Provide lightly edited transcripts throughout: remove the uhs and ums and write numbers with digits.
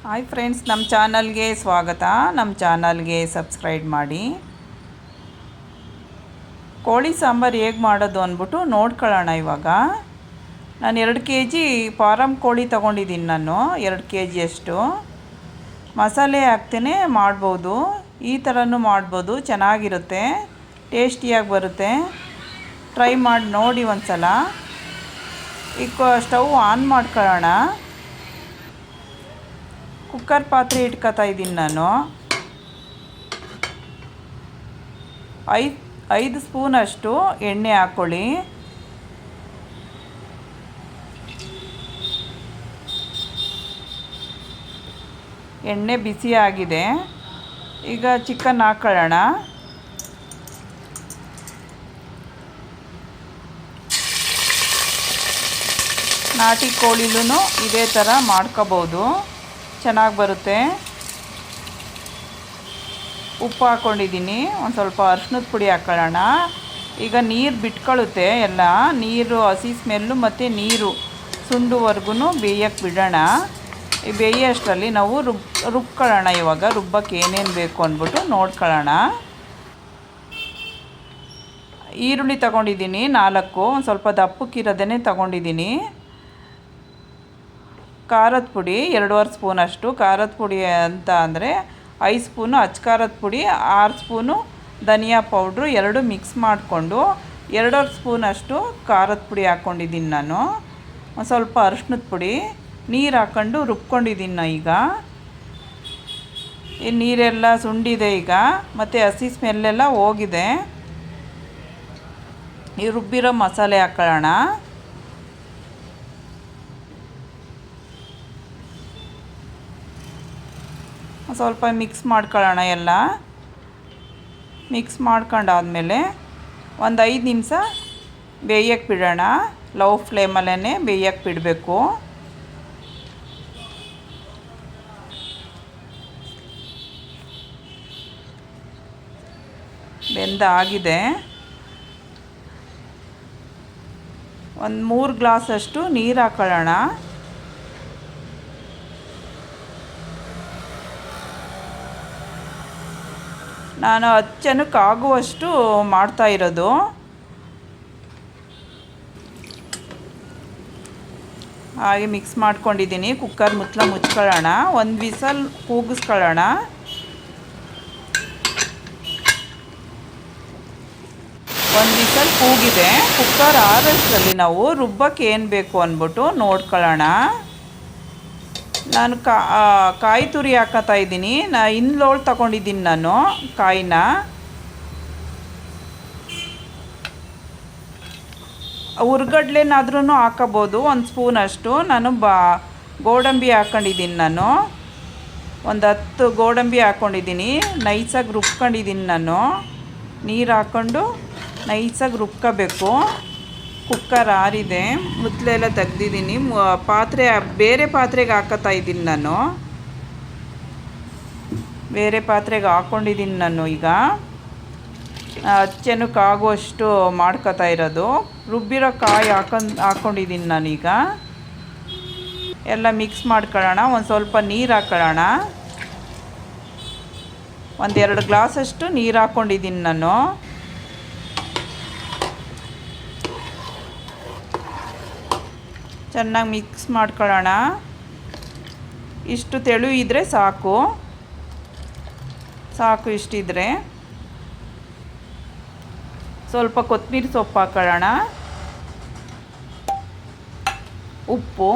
Hi friends, ನಮ್ಮ ಚಾನಲ್ಗೆ ಸ್ವಾಗತ. ನಮ್ಮ ಚಾನಲ್ಗೆ ಸಬ್ಸ್ಕ್ರೈಬ್ ಮಾಡಿ. ಕೋಳಿ ಸಾಂಬಾರು ಹೇಗೆ ಮಾಡೋದು ಅಂದ್ಬಿಟ್ಟು ನೋಡ್ಕೊಳ್ಳೋಣ. ಇವಾಗ ನಾನು 2 kg ಫಾರಮ್ ಕೋಳಿ ತೊಗೊಂಡಿದ್ದೀನಿ. ನಾನು 2 kg ಅಷ್ಟು ಮಸಾಲೆ ಹಾಕ್ತೇನೆ ಮಾಡ್ಬೋದು. ಈ ಥರನೂ ಮಾಡ್ಬೋದು, ಚೆನ್ನಾಗಿರುತ್ತೆ, ಟೇಸ್ಟಿಯಾಗಿ ಬರುತ್ತೆ. ಟ್ರೈ ಮಾಡಿ ನೋಡಿ ಒಂದು ಸಲ. ಈಗ ಸ್ಟವ್ ಆನ್ ಮಾಡ್ಕೊಳ್ಳೋಣ. ಕುಕ್ಕರ್ ಪಾತ್ರೆ ಇಟ್ಕೊತಾ ಇದ್ದೀನಿ ನಾನು. 5 ಸ್ಪೂನಷ್ಟು ಎಣ್ಣೆ ಹಾಕ್ಕೊಳ್ಳಿ. ಎಣ್ಣೆ ಬಿಸಿಯಾಗಿದೆ. ಈಗ ಚಿಕನ್ ಹಾಕ್ಕೊಳ್ಳೋಣ. ನಾಟಿ ಕೋಳಿಲೂ ಇದೇ ಥರ ಮಾಡ್ಕೋಬೋದು, ಚೆನ್ನಾಗಿ ಬರುತ್ತೆ. ಉಪ್ಪು ಹಾಕ್ಕೊಂಡಿದ್ದೀನಿ. ಒಂದು ಸ್ವಲ್ಪ ಅರಿಶಿನದ ಪುಡಿ ಹಾಕ್ಕೊಳ್ಳೋಣ. ಈಗ ನೀರು ಬಿಟ್ಕೊಳ್ಳುತ್ತೆ, ಎಲ್ಲ ನೀರು ಹಸಿ ಸ್ಮೆಲ್ಲು ಮತ್ತು ನೀರು ಸುಂಡುವರೆಗೂ ಬೇಯಕ್ಕೆ ಬಿಡೋಣ. ಈ ಬೇಯೋಷ್ಟರಲ್ಲಿ ನಾವು ರುಬ್ಕೊಳ್ಳೋಣ. ಇವಾಗ ರುಬ್ಬಕ್ಕೆ ಏನೇನು ಬೇಕು ಅಂದ್ಬಿಟ್ಟು ನೋಡ್ಕೊಳ್ಳೋಣ. ಈರುಳ್ಳಿ ತೊಗೊಂಡಿದ್ದೀನಿ 4, ಒಂದು ಸ್ವಲ್ಪ ದಪ್ಪಕ್ಕಿರೋದೇ ತೊಗೊಂಡಿದ್ದೀನಿ. ಖಾರದ ಪುಡಿ 2.5 ಸ್ಪೂನಷ್ಟು. ಖಾರದ ಪುಡಿ ಅಂತ ಅಂದರೆ 5 ಸ್ಪೂನು ಅಚ್ಚ ಖಾರದ ಪುಡಿ, 6 ಸ್ಪೂನು ಧನಿಯಾ ಪೌಡ್ರು, 2 ಮಿಕ್ಸ್ ಮಾಡಿಕೊಂಡು 2.5 ಸ್ಪೂನಷ್ಟು ಖಾರದ ಪುಡಿ ಹಾಕ್ಕೊಂಡಿದ್ದೀನಿ ನಾನು. ಒಂದು ಸ್ವಲ್ಪ ಅರಿಶಿನದ ಪುಡಿ, ನೀರು ಹಾಕ್ಕೊಂಡು ರುಬ್ಕೊಂಡಿದ್ದೀನಿ. ಈಗ ಈ ನೀರೆಲ್ಲ ಸುಂಡಿದೆ ಈಗ, ಮತ್ತು ಹಸಿ ಸ್ಮೆಲ್ಲೆಲ್ಲ ಹೋಗಿದೆ. ಈ ರುಬ್ಬಿರೋ ಮಸಾಲೆ ಹಾಕ್ಕೊಳ್ಳೋಣ. ಸ್ವಲ್ಪ ಮಿಕ್ಸ್ ಮಾಡ್ಕೊಳ್ಳೋಣ. ಎಲ್ಲ ಮಿಕ್ಸ್ ಮಾಡ್ಕೊಂಡಾದ್ಮೇಲೆ ಒಂದು 5 ನಿಮಿಷ ಬೇಯಕ್ಕೆ ಬಿಡೋಣ. ಲೋ ಫ್ಲೇಮಲ್ಲೇ ಬೇಯಕ್ಕೆ ಬಿಡಬೇಕು. ಬೆಂದಾಗಿದೆ. ಒಂದು 3 ಗ್ಲಾಸಷ್ಟು ನೀರು ಹಾಕ್ಕೊಳ್ಳೋಣ. ನಾನು 10 ಜನಕ್ಕೆ ಆಗುವಷ್ಟು ಮಾಡ್ತಾಯಿರೋದು. ಹಾಗೆ ಮಿಕ್ಸ್ ಮಾಡ್ಕೊಂಡಿದ್ದೀನಿ. ಕುಕ್ಕರ್ ಮುಚ್ಕೊಳ್ಳೋಣ. ಒಂದು ವಿಸಲ್ ಕೂಗಿಸ್ಕೊಳ್ಳೋಣ. ಒಂದು ವಿಸಲ್ ಕೂಗಿದೆ. ಕುಕ್ಕರ್ ಆರೋಷ್ಟರಲ್ಲಿ ನಾವು ರುಬ್ಬಕ್ಕೆ ಏನು ಬೇಕು ಅಂದ್ಬಿಟ್ಟು ನೋಡ್ಕೊಳ್ಳೋಣ. ನಾನು ಕಾಯಿ ತುರಿ ಹಾಕೋತಾ ಇದ್ದೀನಿ. ಇನ್ನೋಳು ತಗೊಂಡಿದ್ದೀನಿ ನಾನು ಕಾಯಿನ. ಹುರ್ಗಡ್ಲೆನಾದ್ರೂ ಹಾಕೋಬೋದು, 1 ಸ್ಪೂನಷ್ಟು. ನಾನು ಗೋಡಂಬಿ ಹಾಕ್ಕೊಂಡಿದ್ದೀನಿ. ನಾನು ಒಂದು 10 ಗೋಡಂಬಿ ಹಾಕ್ಕೊಂಡಿದ್ದೀನಿ. ನೈಸಾಗಿ ರುಬ್ಕೊಂಡಿದ್ದೀನಿ ನಾನು. ನೀರು ಹಾಕ್ಕೊಂಡು ನೈಸಾಗಿ ರುಬ್ಕೋಬೇಕು. ಕುಕ್ಕರ್ ಆರಿದೆ, ಮುತ್ತಲೆಲ್ಲ ತೆಗ್ದಿದ್ದೀನಿ. ಪಾತ್ರೆ ಬೇರೆ ಪಾತ್ರೆಗೆ ಹಾಕೋತಾ ಇದ್ದೀನಿ ನಾನು. ಬೇರೆ ಪಾತ್ರೆಗೆ ಹಾಕ್ಕೊಂಡಿದ್ದೀನಿ ನಾನು. ಈಗ 10 ಜನಕ್ಕೆ ಆಗುವಷ್ಟು ಮಾಡ್ಕೋತಾ ಇರೋದು. ರುಬ್ಬಿರೋ ಕಾಯಿ ಹಾಕ್ಕೊಂಡಿದ್ದೀನಿ ನಾನೀಗ. ಎಲ್ಲ ಮಿಕ್ಸ್ ಮಾಡ್ಕೊಳ್ಳೋಣ. ಒಂದು ಸ್ವಲ್ಪ ನೀರು ಹಾಕ್ಕೊಳ್ಳೋಣ. ಒಂದು 2 ಗ್ಲಾಸಷ್ಟು ನೀರು ಹಾಕ್ಕೊಂಡಿದ್ದೀನಿ ನಾನು. ಚೆನ್ನಾಗಿ ಮಿಕ್ಸ್ ಮಾಡ್ಕೊಳ್ಳೋಣ. ಇಷ್ಟು ತೆಳು ಇದ್ದರೆ ಸಾಕು. ಇಷ್ಟಿದ್ರೆ ಸ್ವಲ್ಪ ಕೊತ್ತಂಬರಿ ಸೊಪ್ಪು ಹಾಕ್ಕೊಳ್ಳೋಣ. ಉಪ್ಪು,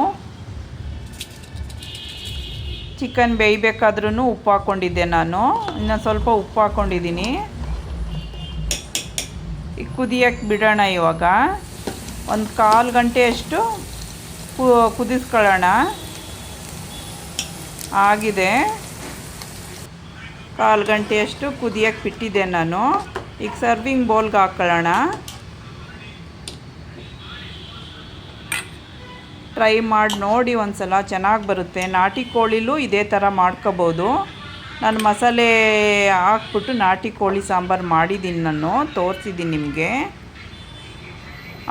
ಚಿಕನ್ ಬೇಯಬೇಕಾದ್ರೂ ಉಪ್ಪು ಹಾಕ್ಕೊಂಡಿದ್ದೆ ನಾನು. ಇನ್ನು ಸ್ವಲ್ಪ ಉಪ್ಪು ಹಾಕ್ಕೊಂಡಿದ್ದೀನಿ. ಈಗ ಕುದಿಯಕ್ಕೆ ಬಿಡೋಣ. ಇವಾಗ ಒಂದು 1/4 ಗಂಟೆಯಷ್ಟು ಕುದಿಸ್ಕೊಳ್ಳೋಣ. ಆಗಿದೆ. 1/4 ಗಂಟೆಯಷ್ಟು ಕುದಿಯಕ್ಕೆ ಬಿಟ್ಟಿದ್ದೆ ನಾನು. ಈಗ ಸರ್ವಿಂಗ್ ಬೌಲ್ಗೆ ಹಾಕ್ಕೊಳ್ಳೋಣ. ಟ್ರೈ ಮಾಡಿ ನೋಡಿ ಒಂದು ಸಲ, ಚೆನ್ನಾಗಿ ಬರುತ್ತೆ. ನಾಟಿ ಕೋಳಿಲೂ ಇದೇ ಥರ ಮಾಡ್ಕೋಬೋದು. ನಾನು ಮಸಾಲೆ ಹಾಕ್ಬಿಟ್ಟು ನಾಟಿ ಕೋಳಿ ಸಾಂಬಾರು ಮಾಡಿದ್ದೀನಿ, ನಾನು ತೋರಿಸಿದ್ದೀನಿ ನಿಮಗೆ.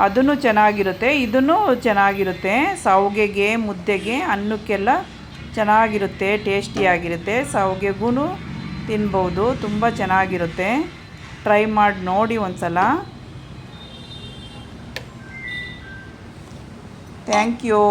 ಅದೂ ಚೆನ್ನಾಗಿರುತ್ತೆ, ಇದೂ ಚೆನ್ನಾಗಿರುತ್ತೆ. ಶಾವಿಗೆಗೆ, ಮುದ್ದೆಗೆ, ಅನ್ನಕ್ಕೆಲ್ಲ ಚೆನ್ನಾಗಿರುತ್ತೆ, ಟೇಸ್ಟಿಯಾಗಿರುತ್ತೆ. ಶಾವಿಗೆಗೂ ತಿನ್ಬೋದು, ತುಂಬ ಚೆನ್ನಾಗಿರುತ್ತೆ. ಟ್ರೈ ಮಾಡಿ ನೋಡಿ ಒಂದು ಸಲ. Thank you.